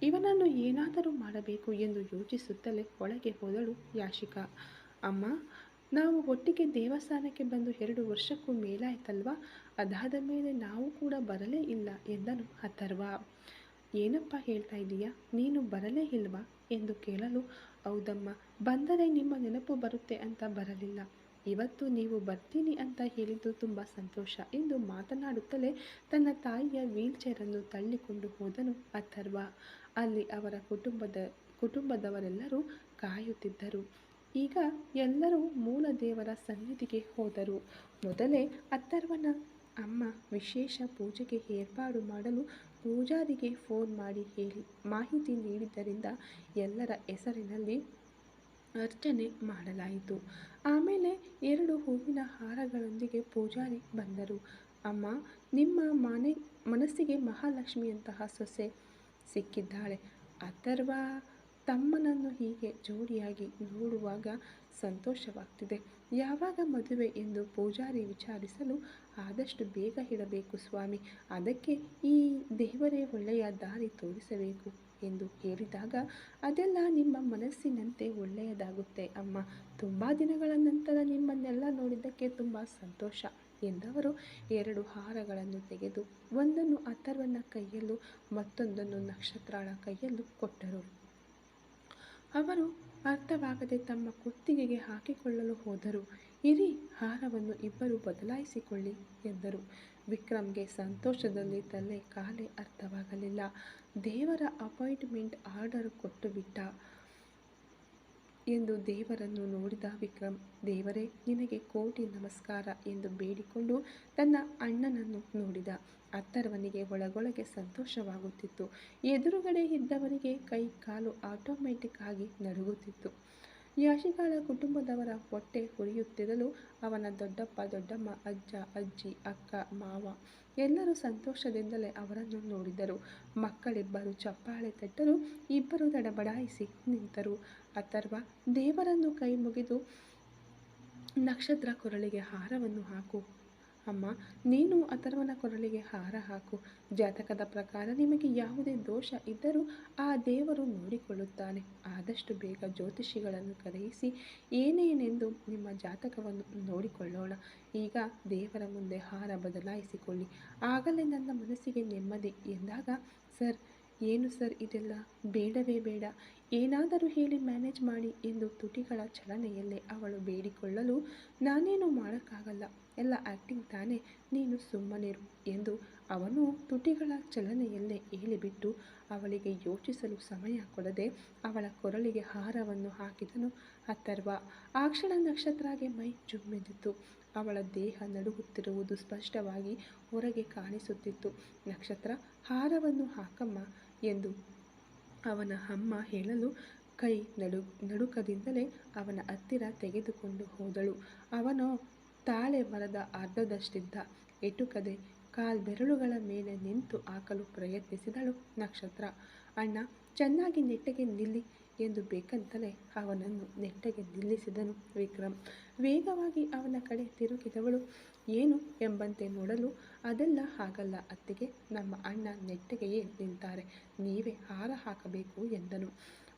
ಇವನನ್ನು ಏನಾದರೂ ಮಾಡಬೇಕು ಎಂದು ಯೋಚಿಸುತ್ತಲೇ ಒಳಗೆ ಹೋದಳು ಯಾಶಿಕಾ. ಅಮ್ಮ, ನಾವು ಒಟ್ಟಿಗೆ ದೇವಸ್ಥಾನಕ್ಕೆ ಬಂದು 2 ವರ್ಷಕ್ಕೂ ಮೇಲಾಯ್ತಲ್ವಾ? ಅದಾದ ಮೇಲೆ ನಾವು ಕೂಡ ಬರಲೇ ಇಲ್ಲ ಎಂದನು ಅಥರ್ವ. ಏನಪ್ಪ ಹೇಳ್ತಾ ಇದೀಯಾ? ನೀನು ಬರಲೇ ಇಲ್ವಾ ಎಂದು ಕೇಳಲು, ಹೌದಮ್ಮ, ಬಂದರೆ ನಿಮ್ಮ ನೆನಪು ಬರುತ್ತೆ ಅಂತ ಬರಲಿಲ್ಲ. ಇವತ್ತು ನೀವು ಬರ್ತೀನಿ ಅಂತ ಹೇಳಿದ್ದು ತುಂಬ ಸಂತೋಷ ಎಂದು ಮಾತನಾಡುತ್ತಲೇ ತನ್ನ ತಾಯಿಯ ವೀಲ್ಚೇರನ್ನು ತಳ್ಳಿಕೊಂಡು ಹೋದನು ಅಥರ್ವ. ಅಲ್ಲಿ ಅವರ ಕುಟುಂಬದವರೆಲ್ಲರೂ ಕಾಯುತ್ತಿದ್ದರು. ಈಗ ಎಲ್ಲರೂ ಮೂಲ ದೇವರ ಸನ್ನಿಧಿಗೆ ಹೋದರು. ಮೊದಲೇ ಅಥರ್ವನ ಅಮ್ಮ ವಿಶೇಷ ಪೂಜೆಗೆ ಏರ್ಪಾಡು ಮಾಡಲು ಪೂಜಾರಿಗೆ ಫೋನ್ ಮಾಡಿ ಹೇಳಿ ಮಾಹಿತಿ ನೀಡಿದ್ದರಿಂದ ಎಲ್ಲರ ಹೆಸರಿನಲ್ಲಿ ಅರ್ಚನೆ ಮಾಡಲಾಯಿತು. ಆಮೇಲೆ 2 ಹೂವಿನ ಹಾರಗಳೊಂದಿಗೆ ಪೂಜಾರಿ ಬಂದರು. ಅಮ್ಮ, ನಿಮ್ಮ ಮನಸ್ಸಿಗೆ ಮಹಾಲಕ್ಷ್ಮಿಯಂತಹ ಸೊಸೆ ಸಿಕ್ಕಿದ್ದಾಳೆ. ಅಥರ್ವ ತಮ್ಮನನ್ನು ಹೀಗೆ ಜೋಡಿಯಾಗಿ ನೋಡುವಾಗ ಸಂತೋಷವಾಗ್ತಿದೆ. ಯಾವಾಗ ಮದುವೆ ಎಂದು ಪೂಜಾರಿ ವಿಚಾರಿಸಲು, ಆದಷ್ಟು ಬೇಗ ಇಡಬೇಕು ಸ್ವಾಮಿ, ಅದಕ್ಕೆ ಈ ದೇವರೇ ಒಳ್ಳೆಯ ದಾರಿ ತೋರಿಸಬೇಕು ಎಂದು ಹೇಳಿದಾಗ, ಅದೆಲ್ಲ ನಿಮ್ಮ ಮನಸ್ಸಿನಂತೆ ಒಳ್ಳೆಯದಾಗುತ್ತೆ ಅಮ್ಮ. ತುಂಬ ದಿನಗಳ ನಂತರ ನಿಮ್ಮನ್ನೆಲ್ಲ ನೋಡಿದ್ದಕ್ಕೆ ತುಂಬ ಸಂತೋಷ ಎಂದವರು 2 ಹಾರಗಳನ್ನು ತೆಗೆದು ಒಂದನ್ನು ಅಥರ್ವನ ಕೈಯಲ್ಲೂ ಮತ್ತೊಂದನ್ನು ನಕ್ಷತ್ರಾಳ ಕೈಯಲ್ಲೂ ಕೊಟ್ಟರು. ಅವರು ಅರ್ಥವಾಗದೆ ತಮ್ಮ ಕುತ್ತಿಗೆಗೆ ಹಾಕಿಕೊಳ್ಳಲು ಹೋದರು. ಇರಿ, ಹಾರವನ್ನು ಇಬ್ಬರು ಬದಲಾಯಿಸಿಕೊಳ್ಳಿ ಎಂದರು. ವಿಕ್ರಮ್ಗೆ ಸಂತೋಷದಲ್ಲಿ ತಲೆ ಕಾಲೇ ಅರ್ಥವಾಗಲಿಲ್ಲ. ದೇವರ ಅಪಾಯಿಂಟ್ಮೆಂಟ್ ಆರ್ಡರ್ ಕೊಟ್ಟುಬಿಟ್ಟ ಎಂದು ದೇವರನ್ನು ನೋಡಿದ ವಿಕ್ರಮ್. ದೇವರೇ, ನಿನಗೆ ಕೋಟಿ ನಮಸ್ಕಾರ ಎಂದು ಬೇಡಿಕೊಂಡು ತನ್ನ ಅಣ್ಣನನ್ನು ನೋಡಿದ. ಅಥರ್ವನಿಗೆ ಒಳಗೊಳಗೆ ಸಂತೋಷವಾಗುತ್ತಿತ್ತು. ಎದುರುಗಡೆ ಇದ್ದವರಿಗೆ ಕೈ ಕಾಲು ಆಟೋಮ್ಯಾಟಿಕ್ ಆಗಿ ನಡುಗುತ್ತಿತ್ತು. ಯಾಶಿಕಾಳ ಕುಟುಂಬದವರ ಹೊಟ್ಟೆ ಉರಿಯುತ್ತಿರಲು ಅವನ ದೊಡ್ಡಪ್ಪ ದೊಡ್ಡಮ್ಮ, ಅಜ್ಜ ಅಜ್ಜಿ, ಅಕ್ಕ ಮಾವ ಎಲ್ಲರೂ ಸಂತೋಷದಿಂದಲೇ ಅವರನ್ನು ನೋಡಿದರು. ಮಕ್ಕಳಿಬ್ಬರು ಚಪ್ಪಾಳೆ ತಟ್ಟಲು ಇಬ್ಬರು ತಡಬಡಾಯಿಸಿ ನಿಂತರು. ಅಥರ್ವ ದೇವರನ್ನು ಕೈ ಮುಗಿದು, ನಕ್ಷತ್ರ ಕೊರಳಿಗೆ ಹಾರವನ್ನು ಹಾಕು ಅಮ್ಮ, ನೀನು ಅಥರ್ವನ ಕೊರಳಿಗೆ ಹಾರ ಹಾಕು. ಜಾತಕದ ಪ್ರಕಾರ ನಿಮಗೆ ಯಾವುದೇ ದೋಷ ಇದ್ದರೂ ಆ ದೇವರು ನೋಡಿಕೊಳ್ಳುತ್ತಾನೆ. ಆದಷ್ಟು ಬೇಗ ಜ್ಯೋತಿಷಿಗಳನ್ನು ಕರೆಯಿಸಿ ಏನೇನೆಂದು ನಿಮ್ಮ ಜಾತಕವನ್ನು ನೋಡಿಕೊಳ್ಳೋಣ. ಈಗ ದೇವರ ಮುಂದೆ ಹಾರ ಬದಲಾಯಿಸಿಕೊಳ್ಳಿ, ಆಗಲೇ ನನ್ನ ಮನಸ್ಸಿಗೆ ನೆಮ್ಮದಿ ಎಂದಾಗ, ಸರ್, ಏನು ಸರ್ ಇದೆಲ್ಲ? ಬೇಡವೇ ಬೇಡ, ಏನಾದರೂ ಹೇಳಿ ಮ್ಯಾನೇಜ್ ಮಾಡಿ ಎಂದು ತುಟಿಗಳ ಚಲನೆಯಲ್ಲೇ ಅವಳು ಬೇಡಿಕೊಳ್ಳಲು, ನಾನೇನು ಮಾಡೋಕ್ಕಾಗಲ್ಲ, ಎಲ್ಲ ಆ್ಯಕ್ಟಿಂಗ್ ತಾನೇ, ನೀನು ಸುಮ್ಮನಿರು ಎಂದು ಅವನು ತುಟಿಗಳ ಚಲನೆಯಲ್ಲೇ ಹೇಳಿಬಿಟ್ಟು ಅವಳಿಗೆ ಯೋಚಿಸಲು ಸಮಯ ಕೊಡದೆ ಅವಳ ಕೊರಳಿಗೆ ಹಾರವನ್ನು ಹಾಕಿದನು ಅಥರ್ವ. ಆ ಕ್ಷಣ ನಕ್ಷತ್ರಾಗೆ ಮೈ ಜುಮ್ಮೆಂದಿತು. ಅವಳ ದೇಹ ನಡುಗುತ್ತಿರುವುದು ಸ್ಪಷ್ಟವಾಗಿ ಹೊರಗೆ ಕಾಣಿಸುತ್ತಿತ್ತು. ನಕ್ಷತ್ರ, ಹಾರವನ್ನು ಹಾಕಮ್ಮ ಎಂದು ಅವನ ಅಮ್ಮ ಹೇಳಲು ಕೈ ನಡುಕದಿಂದಲೇ ಅವನ ಹತ್ತಿರ ತೆಗೆದುಕೊಂಡು ಹೋದಳು. ಅವನು ತಾಳೆ ಮರದ ಅರ್ಧದಷ್ಟಿದ್ದ, ಎಟುಕದೆ ಕಾಲ್ಬೆರಳುಗಳ ಮೇಲೆ ನಿಂತು ಹಾಕಲು ಪ್ರಯತ್ನಿಸಿದಳು ನಕ್ಷತ್ರ. ಅಣ್ಣ, ಚೆನ್ನಾಗಿ ನೆಟ್ಟಗೆ ನಿಲ್ಲಿ ಎಂದು ಬೇಕಂತಲೇ ಅವನನ್ನು ನೆಟ್ಟಗೆ ನಿಲ್ಲಿಸಿದನು ವಿಕ್ರಮ್. ವೇಗವಾಗಿ ಅವನ ಕಡೆ ತಿರುಗಿದವಳು ಏನು ಎಂಬಂತೆ ನೋಡಲು, ಅದೆಲ್ಲ ಹಾಗಲ್ಲ ಅತ್ತಿಗೆ, ನಮ್ಮ ಅಣ್ಣ ನೆಟ್ಟಗೆಯೇ ನಿಂತಾರೆ, ನೀವೇ ಹಾರ ಹಾಕಬೇಕು ಎಂದನು.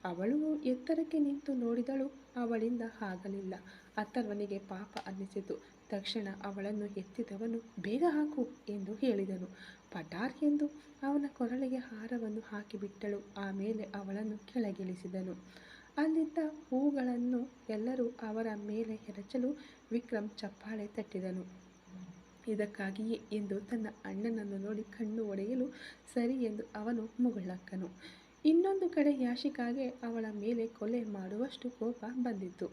ಅವಳು ಎತ್ತರಕ್ಕೆ ನಿಂತು ನೋಡಿದಳು. ಅವಳಿಂದ ಆಗಲಿಲ್ಲ. ಅಥರ್ವನಿಗೆ ಪಾಪ ಅನ್ನಿಸಿತು. ತಕ್ಷಣ ಅವಳನ್ನು ಎತ್ತಿದವನು ಬೇಗ ಹಾಕು ಎಂದು ಹೇಳಿದನು. ಪಟಾರ್ ಎಂದು ಅವನ ಕೊರಳಿಗೆ ಹಾರವನ್ನು ಹಾಕಿಬಿಟ್ಟಳು. ಆಮೇಲೆ ಅವಳನ್ನು ಕೆಳಗಿಳಿಸಿದನು. ಅಲ್ಲಿದ್ದ ಹೂಗಳನ್ನು ಎಲ್ಲರೂ ಅವರ ಮೇಲೆ ಎರಚಲು ವಿಕ್ರಮ್ ಚಪ್ಪಾಳೆ ತಟ್ಟಿದನು. ಇದಕ್ಕಾಗಿಯೇ ಎಂದು ತನ್ನ ಅಣ್ಣನನ್ನು ನೋಡಿ ಕಣ್ಣು ಹೊಡೆಯಲು ಸರಿ ಎಂದು ಅವನು ಮುಗುಳ್ನಕ್ಕನು. ಇನ್ನೊಂದು ಕಡೆ ಯಾಶಿಕಾಗೆ ಅವಳ ಮೇಲೆ ಕೊಲೆ ಮಾಡುವಷ್ಟು ಕೋಪ ಬಂದಿತ್ತು.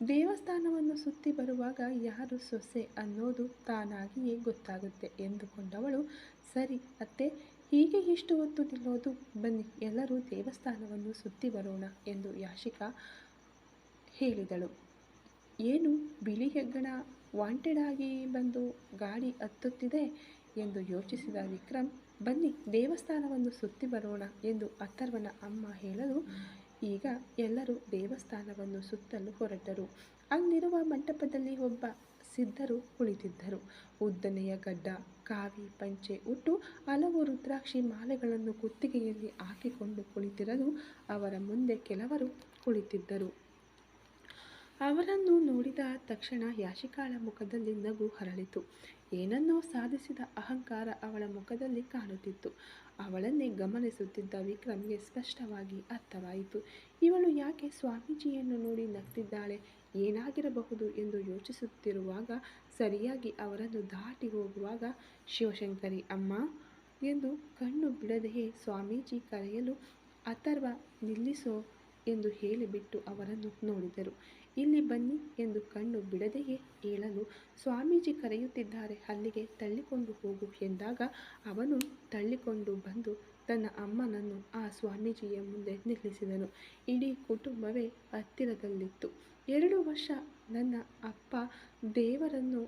ದೇವಸ್ಥಾನವನ್ನು ಸುತ್ತಿ ಬರುವಾಗ ಯಾರು ಸೊಸೆ ಅನ್ನೋದು ತಾನಾಗಿಯೇ ಗೊತ್ತಾಗುತ್ತೆ ಎಂದುಕೊಂಡವಳು, ಸರಿ ಅತ್ತೆ, ಹೀಗೆ ಇಷ್ಟು ಹೊತ್ತು ನಿಲ್ಲೋದು, ಬನ್ನಿ ಎಲ್ಲರೂ ದೇವಸ್ಥಾನವನ್ನು ಸುತ್ತಿ ಬರೋಣ ಎಂದು ಯಾಶಿಕಾ ಹೇಳಿದಳು. ಏನು ಬಿಳಿ ಹೆಗ್ಗಣ ವಾಂಟೆಡ್ ಆಗಿ ಬಂದು ಗಾಡಿ ಹತ್ತುತ್ತಿದೆ ಎಂದು ಯೋಚಿಸಿದ ವಿಕ್ರಮ್, ಬನ್ನಿ ದೇವಸ್ಥಾನವನ್ನು ಸುತ್ತಿ ಬರೋಣ ಎಂದು ಅಥರ್ವನ ಅಮ್ಮ ಹೇಳಲು ಈಗ ಎಲ್ಲರೂ ದೇವಸ್ಥಾನವನ್ನು ಸುತ್ತಲು ಹೊರಟರು. ಅಲ್ಲಿರುವ ಮಂಟಪದಲ್ಲಿ ಒಬ್ಬ ಸಿದ್ಧರು ಕುಳಿತಿದ್ದರು. ಉದ್ದನೆಯ ಗಡ್ಡ, ಕಾವಿ ಪಂಚೆ ಉಟ್ಟು ಹಲವು ರುದ್ರಾಕ್ಷಿ ಮಾಲೆಗಳನ್ನು ಕುತ್ತಿಗೆಯಲ್ಲಿ ಹಾಕಿಕೊಂಡು ಕುಳಿತಿರಲು ಅವರ ಮುಂದೆ ಕೆಲವರು ಕುಳಿತಿದ್ದರು. ಅವರನ್ನು ನೋಡಿದ ತಕ್ಷಣ ಯಾಶಿಕಾಳ ಮುಖದಲ್ಲಿ ನಗು ಹರಳಿತು. ಏನನ್ನೋ ಸಾಧಿಸಿದ ಅಹಂಕಾರ ಅವಳ ಮುಖದಲ್ಲಿ ಕಾಣುತ್ತಿತ್ತು. ಅವಳನ್ನೇ ಗಮನಿಸುತ್ತಿದ್ದ ವಿಕ್ರಮ್ಗೆ ಸ್ಪಷ್ಟವಾಗಿ ಅರ್ಥವಾಯಿತು. ಇವಳು ಯಾಕೆ ಸ್ವಾಮೀಜಿಯನ್ನು ನೋಡಿ ನಗ್ತಿದ್ದಾಳೆ, ಏನಾಗಿರಬಹುದು ಎಂದು ಯೋಚಿಸುತ್ತಿರುವಾಗ ಸರಿಯಾಗಿ ಅವರನ್ನು ದಾಟಿ ಹೋಗುವಾಗ ಶಿವಶಂಕರಿ ಅಮ್ಮ ಎಂದು ಕಣ್ಣು ಬಿಡದೆಯೇ ಸ್ವಾಮೀಜಿ ಕರೆಯಲು ಅಥರ್ವ ನಿಲ್ಲಿಸೋ ಎಂದು ಹೇಳಿಬಿಟ್ಟು ಅವರನ್ನು ನೋಡಿದರು. ಇಲ್ಲಿ ಬನ್ನಿ ಎಂದು ಕಣ್ಣು ಬಿಡದೆಯೇ ಹೇಳಲು ಸ್ವಾಮೀಜಿ ಕರೆಯುತ್ತಿದ್ದಾರೆ, ಅಲ್ಲಿಗೆ ತಳ್ಳಿಕೊಂಡು ಹೋಗು ಎಂದಾಗ ಅವನು ತಳ್ಳಿಕೊಂಡು ಬಂದು ತನ್ನ ಅಮ್ಮನನ್ನು ಆ ಸ್ವಾಮೀಜಿಯ ಮುಂದೆ ನಿಲ್ಲಿಸಿದನು. ಇಡೀ ಕುಟುಂಬವೇ ಹತ್ತಿರದಲ್ಲಿತ್ತು. 2 ವರ್ಷ ನನ್ನ ಅಪ್ಪ ದೇವರನ್ನು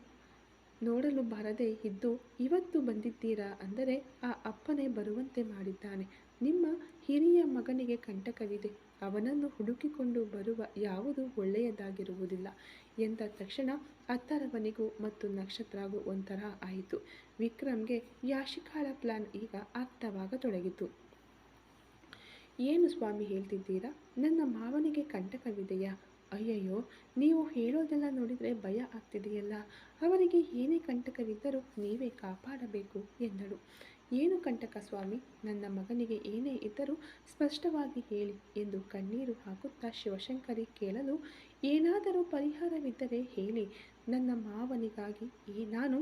ನೋಡಲು ಬಾರದೇ ಇದ್ದು ಇವತ್ತು ಬಂದಿದ್ದೀರಾ ಅಂದರೆ ಆ ಅಪ್ಪನೇ ಬರುವಂತೆ ಮಾಡಿದ್ದಾನೆ. ನಿಮ್ಮ ಹಿರಿಯ ಮಗನಿಗೆ ಕಂಟಕವಿದೆ, ಅವನನ್ನು ಹುಡುಕಿಕೊಂಡು ಬರುವ ಯಾವುದು ಒಳ್ಳೆಯದಾಗಿರುವುದಿಲ್ಲ ಎಂದ ತಕ್ಷಣ ಅಥರ್ವನಿಗೂ ಮತ್ತು ನಕ್ಷತ್ರಗೂ ಒಂಥರ ಆಯಿತು. ವಿಕ್ರಮ್ಗೆ ಯಾಶಿಕಾಳ ಪ್ಲಾನ್ ಈಗ ಅರ್ಥವಾಗತೊಡಗಿತು. ಏನು ಸ್ವಾಮಿ ಹೇಳ್ತಿದ್ದೀರಾ, ನನ್ನ ಮಾವನಿಗೆ ಕಂಟಕವಿದೆಯಾ? ಅಯ್ಯಯ್ಯೋ, ನೀವು ಹೇಳೋದೆಲ್ಲ ನೋಡಿದರೆ ಭಯ ಆಗ್ತಿದೆಯಲ್ಲ, ಅವರಿಗೆ ಏನೇ ಕಂಟಕವಿದ್ದರೂ ನೀವೇ ಕಾಪಾಡಬೇಕು ಎಂದಳು. ಏನು ಕಂಟಕ ಸ್ವಾಮಿ, ನನ್ನ ಮಗನಿಗೆ ಏನೇ ಇದ್ದರೂ ಸ್ಪಷ್ಟವಾಗಿ ಹೇಳಿ ಎಂದು ಕಣ್ಣೀರು ಹಾಕುತ್ತಾ ಶಿವಶಂಕರಿ ಕೇಳಲು, ಏನಾದರೂ ಪರಿಹಾರವಿದ್ದರೆ ಹೇಳಿ, ನನ್ನ ಮಾವನಿಗಾಗಿ ನಾನು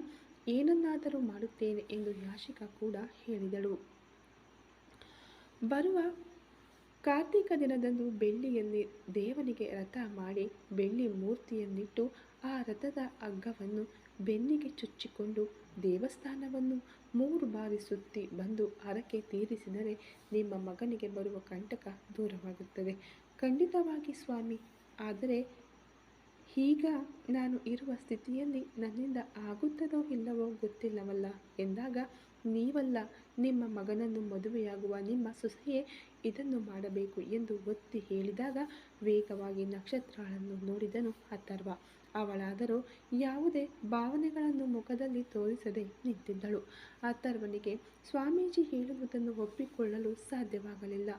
ಏನನ್ನಾದರೂ ಮಾಡುತ್ತೇನೆ ಎಂದು ಯಾಶಿಕಾ ಕೂಡ ಹೇಳಿದಳು. ಬರುವ ಕಾರ್ತಿಕ ದಿನದಂದು ಬೆಳ್ಳಿಯಲ್ಲಿ ದೇವನಿಗೆ ರಥ ಮಾಡಿ ಬೆಳ್ಳಿ ಮೂರ್ತಿಯನ್ನಿಟ್ಟು ಆ ರಥದ ಹಗ್ಗವನ್ನು ಬೆನ್ನಿಗೆ ಚುಚ್ಚಿಕೊಂಡು ದೇವಸ್ಥಾನವನ್ನು 3 ಬಾರಿ ಸುತ್ತಿ ಬಂದು ಹರಕೆ ತೀರಿಸಿದರೆ ನಿಮ್ಮ ಮಗನಿಗೆ ಬರುವ ಕಂಟಕ ದೂರವಾಗುತ್ತದೆ. ಖಂಡಿತವಾಗಿ ಸ್ವಾಮಿ, ಆದರೆ ಈಗ ನಾನು ಇರುವ ಸ್ಥಿತಿಯಲ್ಲಿ ನನ್ನಿಂದ ಆಗುತ್ತದೋ ಇಲ್ಲವೋ ಗೊತ್ತಿಲ್ಲವಲ್ಲ ಎಂದಾಗ, ನೀವಲ್ಲ, ನಿಮ್ಮ ಮಗನನ್ನು ಮದುವೆಯಾಗುವ ನಿಮ್ಮ ಸೊಸೆಯೇ ಇದನ್ನು ಮಾಡಬೇಕು ಎಂದು ಒತ್ತಿ ಹೇಳಿದಾಗ ವೇಗವಾಗಿ ನಕ್ಷತ್ರಳನ್ನು ನೋಡಿದನು ಅಥರ್ವ. ಅವಳಾದರೂ ಯಾವುದೇ ಭಾವನೆಗಳನ್ನು ಮುಖದಲ್ಲಿ ತೋರಿಸದೆ ನಿಂತಿದ್ದಳು. ಅಥರ್ವನಿಗೆ ಸ್ವಾಮೀಜಿ ಹೇಳುವುದನ್ನು ಒಪ್ಪಿಕೊಳ್ಳಲು ಸಾಧ್ಯವಾಗಲಿಲ್ಲ.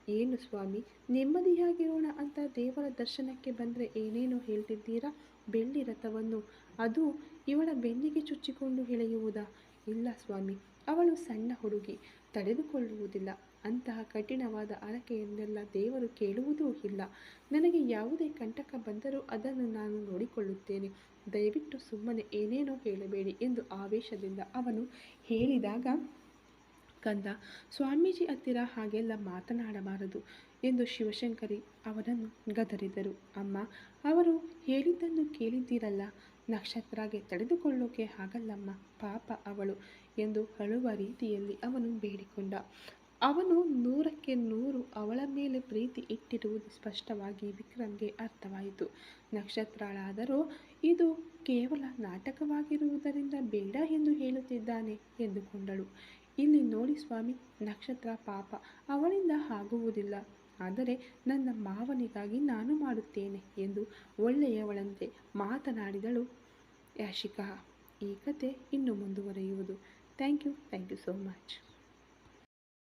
ಏನು ಸ್ವಾಮಿ, ನೆಮ್ಮದಿಯಾಗಿರೋಣ ಅಂತ ದೇವರ ದರ್ಶನಕ್ಕೆ ಬಂದರೆ ಏನೇನೋ ಹೇಳ್ತಿದ್ದೀರಾ, ಬೆಳ್ಳಿ ರಥವನ್ನು ಅದು ಇವಳ ಬೆನ್ನಿಗೆ ಚುಚ್ಚಿಕೊಂಡು ಎಳೆಯುವುದಾ? ಇಲ್ಲ ಸ್ವಾಮಿ, ಅವಳು ಸಣ್ಣ ಹುಡುಗಿ, ತಡೆದುಕೊಳ್ಳುವುದಿಲ್ಲ. ಅಂತಹ ಕಠಿಣವಾದ ಹರಕೆಯನ್ನೆಲ್ಲ ದೇವರು ಕೇಳುವುದೂ ಇಲ್ಲ. ನನಗೆ ಯಾವುದೇ ಕಂಟಕ ಬಂದರೂ ಅದನ್ನು ನಾನು ನೋಡಿಕೊಳ್ಳುತ್ತೇನೆ, ದಯವಿಟ್ಟು ಸುಮ್ಮನೆ ಏನೇನೋ ಹೇಳಬೇಡಿ ಎಂದು ಆವೇಶದಿಂದ ಅವನು ಹೇಳಿದಾಗ, ಕಂದ, ಸ್ವಾಮೀಜಿ ಹತ್ತಿರ ಹಾಗೆಲ್ಲ ಮಾತನಾಡಬಾರದು ಎಂದು ಶಿವಶಂಕರಿ ಅವನನ್ನು ಗದರಿದರು. ಅಮ್ಮ, ಅವರು ಹೇಳಿದ್ದನ್ನು ಕೇಳಿದ್ದೀರಲ್ಲ, ನಕ್ಷತ್ರಗೆ ತಡೆದುಕೊಳ್ಳೋಕೆ ಆಗಲ್ಲಮ್ಮ, ಪಾಪ ಅವಳು ಎಂದು ಅಳುವ ರೀತಿಯಲ್ಲಿ ಅವನು ಬೇಡಿಕೊಂಡ. ಅವನು 100ಕ್ಕೆ 100 ಅವಳ ಮೇಲೆ ಪ್ರೀತಿ ಇಟ್ಟಿರುವುದು ಸ್ಪಷ್ಟವಾಗಿ ವಿಕ್ರಮ್‌ಗೆ ಅರ್ಥವಾಯಿತು. ನಕ್ಷತ್ರಾಳಾದರೋ ಇದು ಕೇವಲ ನಾಟಕವಾಗಿರುವುದರಿಂದ ಬೇಡ ಎಂದು ಹೇಳುತ್ತಿದ್ದಾನೆ ಎಂದುಕೊಂಡಳು. ಇಲ್ಲಿ ನೋಡಿ ಸ್ವಾಮಿ, ನಕ್ಷತ್ರ ಪಾಪ, ಅವಳಿಂದ ಆಗುವುದಿಲ್ಲ. ಆದರೆ ನನ್ನ ಮಾವನಿಗಾಗಿ ನಾನು ಮಾಡುತ್ತೇನೆ ಎಂದು ಒಳ್ಳೆಯವಳಂತೆ ಮಾತನಾಡಿದಳು ಯಾಶಿಕಾ. ಈ ಕತೆ ಇನ್ನು ಮುಂದುವರಿಯುವುದು. Thank you so much.